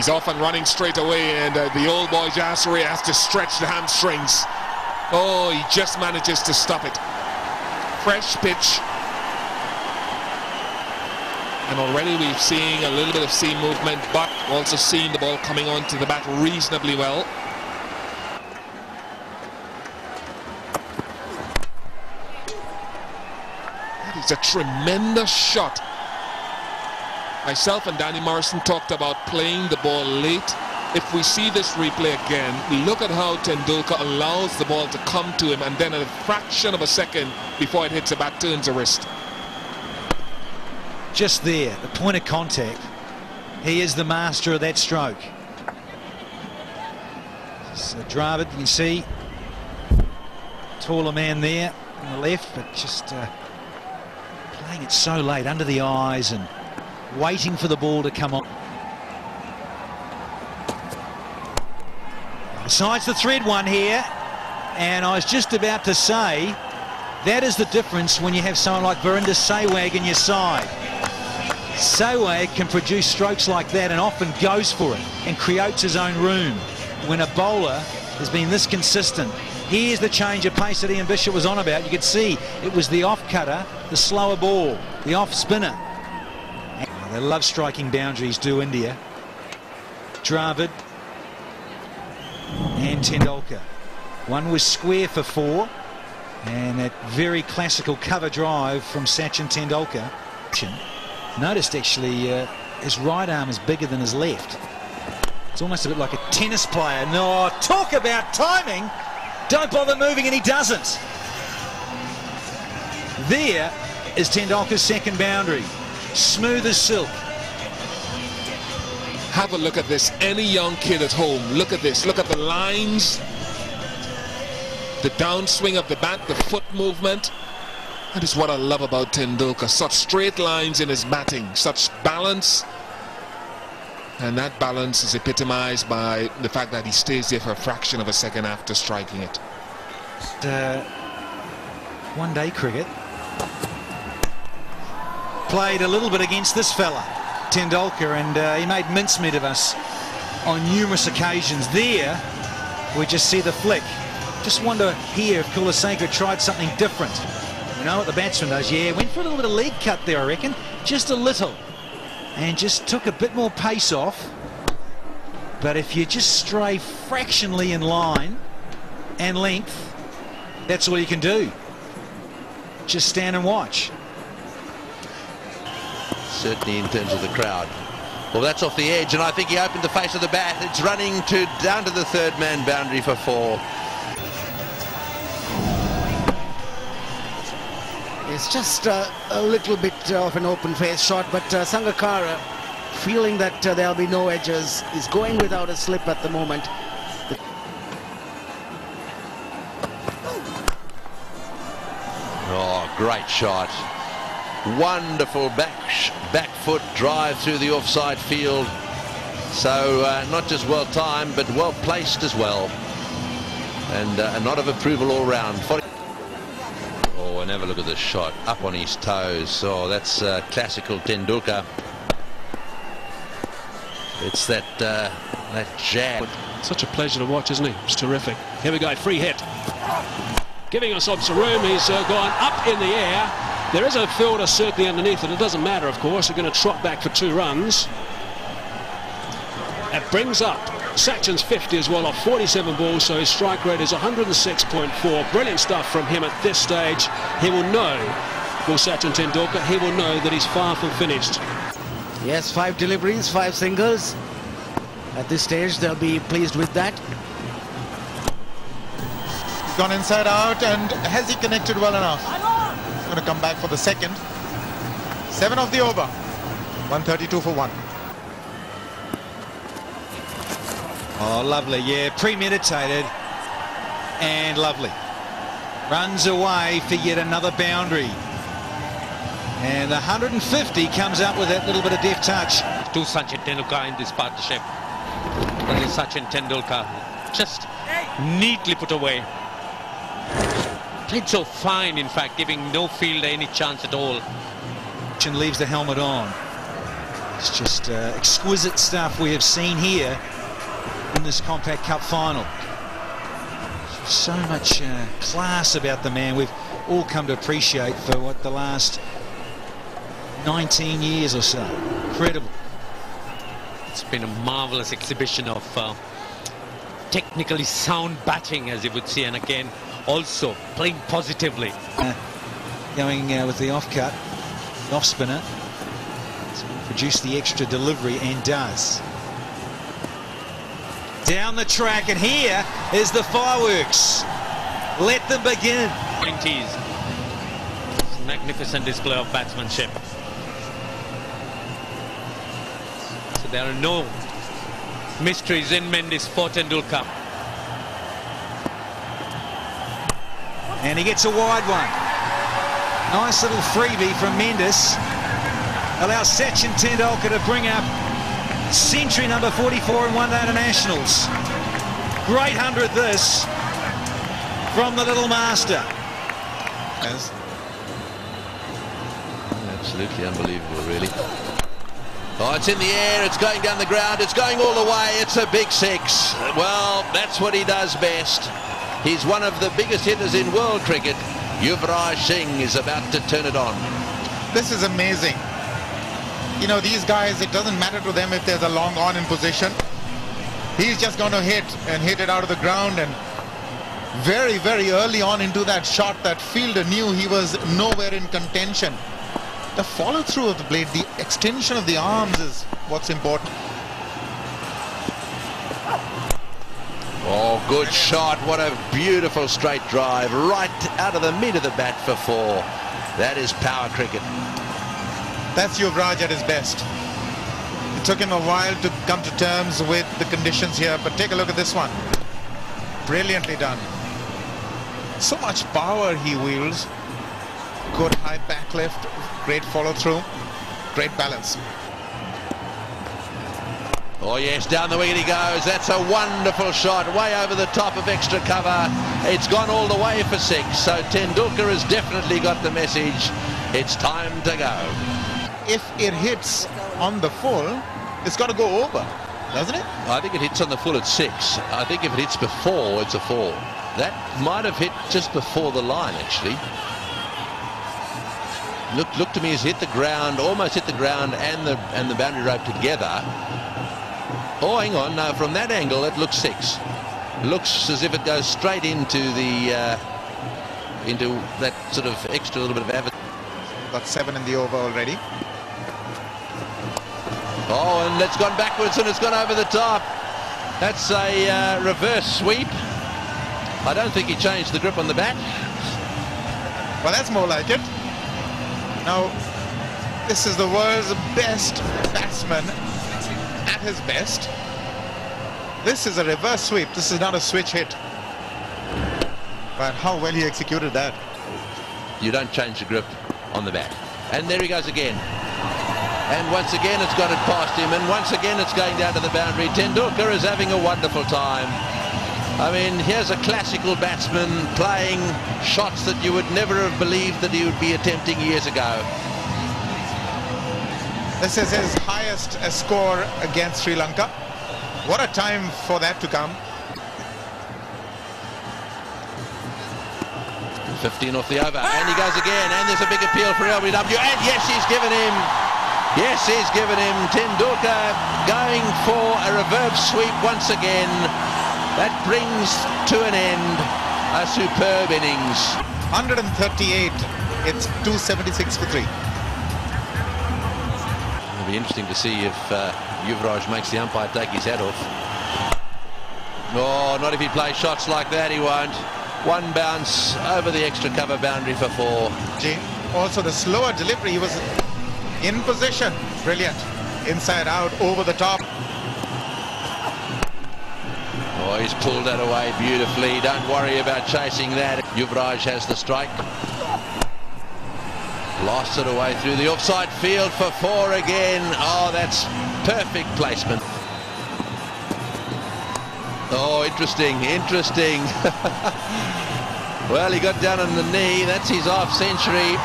He's off and running straight away, and the old boy Jasuri has to stretch the hamstrings. Oh, he just manages to stop it. Fresh pitch. And already we're seeing a little bit of seam movement, but also seeing the ball coming onto the bat reasonably well. That is a tremendous shot. Myself and Danny Morrison talked about playing the ball late. If we see this replay again, look at how Tendulkar allows the ball to come to him, and then a fraction of a second before it hits the bat, turns the wrist. Just there, the point of contact. He is the master of that stroke. So Dravid, you can see, taller man there on the left, but just playing it so late under the eyes and waiting for the ball to come on. Besides the thread one here, and I was just about to say that is the difference when you have someone like Virender Sehwag in your side. Sehwag can produce strokes like that and often goes for it and creates his own room. When a bowler has been this consistent, here's the change of pace that Ian Bishop was on about. You could see it was the off cutter, the slower ball, the off spinner. They love striking boundaries, do India. Dravid and Tendulkar. One was square for 4, and that very classical cover drive from Sachin Tendulkar. Noticed actually his right arm is bigger than his left. It's almost a bit like a tennis player. No, talk about timing. Don't bother moving, and he doesn't. There is Tendulkar's second boundary. Smooth as silk. Have a look at this. Any young kid at home, look at this. Look at the lines, the downswing of the bat, the foot movement. That is what I love about Tendulkar. Such straight lines in his batting, such balance. And that balance is epitomized by the fact that he stays there for a fraction of a second after striking it. One-day cricket. Played a little bit against this fella, Tendulkar, and he made mincemeat of us on numerous occasions. There, we just see the flick. Just wonder here if Kulaseka tried something different. You know what the batsman does? Yeah, went for a little bit of leg cut there, I reckon. Just a little. And just took a bit more pace off. But if you just stray fractionally in line and length, that's all you can do. Just stand and watch. Certainly in terms of the crowd. Well, that's off the edge, and I think he opened the face of the bat. It's running down to the third man boundary for 4. It's just a little bit of an open face shot, but Sangakkara, feeling that there'll be no edges, is going without a slip at the moment. Oh, great shot. Wonderful back foot drive through the offside field. So not just well timed, but well placed as well. And a nod of approval all round. Oh, and have a look at this shot, up on his toes. Oh, that's classical Tendulkar. It's that jab. Such a pleasure to watch, isn't he? It's terrific. Here we go, free hit. Giving us some room. He's gone up in the air. There is a fielder certainly underneath it. It doesn't matter, of course. They're going to trot back for 2 runs. It brings up Sachin's 50 as well off 47 balls, so his strike rate is 106.4. Brilliant stuff from him at this stage. He will know, will Sachin Tendulkar, he will know that he's far from finished. Yes, 5 deliveries, 5 singles. At this stage, they'll be pleased with that. Gone inside out, and has he connected well enough? He's going to come back for the second. 7 of the over. 132 for 1. Oh, lovely, yeah, premeditated and lovely. Runs away for yet another boundary. And the 150 comes up with that little bit of deft touch. To Sachin Tendulkar in this partnership. That is Sachin Tendulkar. Just neatly put away. Played so fine, in fact, giving no fielder any chance at all. And leaves the helmet on. It's just exquisite stuff we have seen here in this Compact Cup final. So much class about the man we've all come to appreciate for what the last 19 years or so. Incredible. It's been a marvelous exhibition of technically sound batting, as you would see, and again also playing positively. Going with the off cut, the off spinner, to produce the extra delivery, and does. Down the track, and here is the fireworks. Let them begin. 20s. Magnificent display of batsmanship. So there are no mysteries in Mendes for Tendulkar. And he gets a wide one. Nice little freebie from Mendes. Allows Sachin Tendulkar to bring up century number 44 in one-day internationals. Great 100 this from the little master. Yes. Absolutely unbelievable, really. Oh, it's in the air, it's going down the ground, it's going all the way, it's a big six. Well, that's what he does best. He's one of the biggest hitters in world cricket. Yuvraj Singh is about to turn it on. This is amazing. You know, these guys, it doesn't matter to them if there's a long on in position. He's just going to hit and hit it out of the ground, and very, very early on into that shot, that fielder knew he was nowhere in contention. The follow through of the blade, the extension of the arms is what's important. Oh, good shot. What a beautiful straight drive right out of the mid of the bat for four. That is power cricket. That's Yuvraj at his best. It took him a while to come to terms with the conditions here, but take a look at this one. Brilliantly done. So much power he wields. Good high back lift, great follow through, great balance. Oh yes, down the wicket he goes. That's a wonderful shot, way over the top of extra cover. It's gone all the way for six, so Tendulkar has definitely got the message. It's time to go. If it hits on the full, it's got to go over, doesn't it? I think it hits on the full at six. I think if it hits before, it's a four. That might have hit just before the line, actually. Look to me, he's hit the ground, almost hit the ground and the boundary rope together. Oh, hang on, no, from that angle it looks six. Looks as if it goes straight into the into that sort of extra little bit of average. Got 7 in the over already. Oh, and it's gone backwards and it's gone over the top. That's a reverse sweep. I don't think he changed the grip on the bat. Well, that's more like it. Now, this is the world's best batsman at his best. This is a reverse sweep. This is not a switch hit. But how well he executed that. You don't change the grip on the bat. And there he goes again. And once again it's got it past him, and once again it's going down to the boundary. Tendulkar is having a wonderful time. I mean, here's a classical batsman playing shots that you would never have believed that he would be attempting years ago. This is his highest score against Sri Lanka. What a time for that to come. 15 off the over, and he goes again, and there's a big appeal for LBW, and yes, he's given him. Yes, he's given him. Tendulkar going for a reverse sweep once again. That brings to an end a superb innings. 138. It's 276 for 3. It'll be interesting to see if Yuvraj makes the umpire take his hat off. No, not if he plays shots like that, he won't. One bounce over the extra cover boundary for four. Also the slower delivery, he was in position. Brilliant. Inside out, over the top. Oh, he's pulled that away beautifully. Don't worry about chasing that. Yuvraj has the strike. Lost it away through the offside field for four again. Oh, that's perfect placement. Oh, interesting, interesting. Well, he got down on the knee. That's his half century.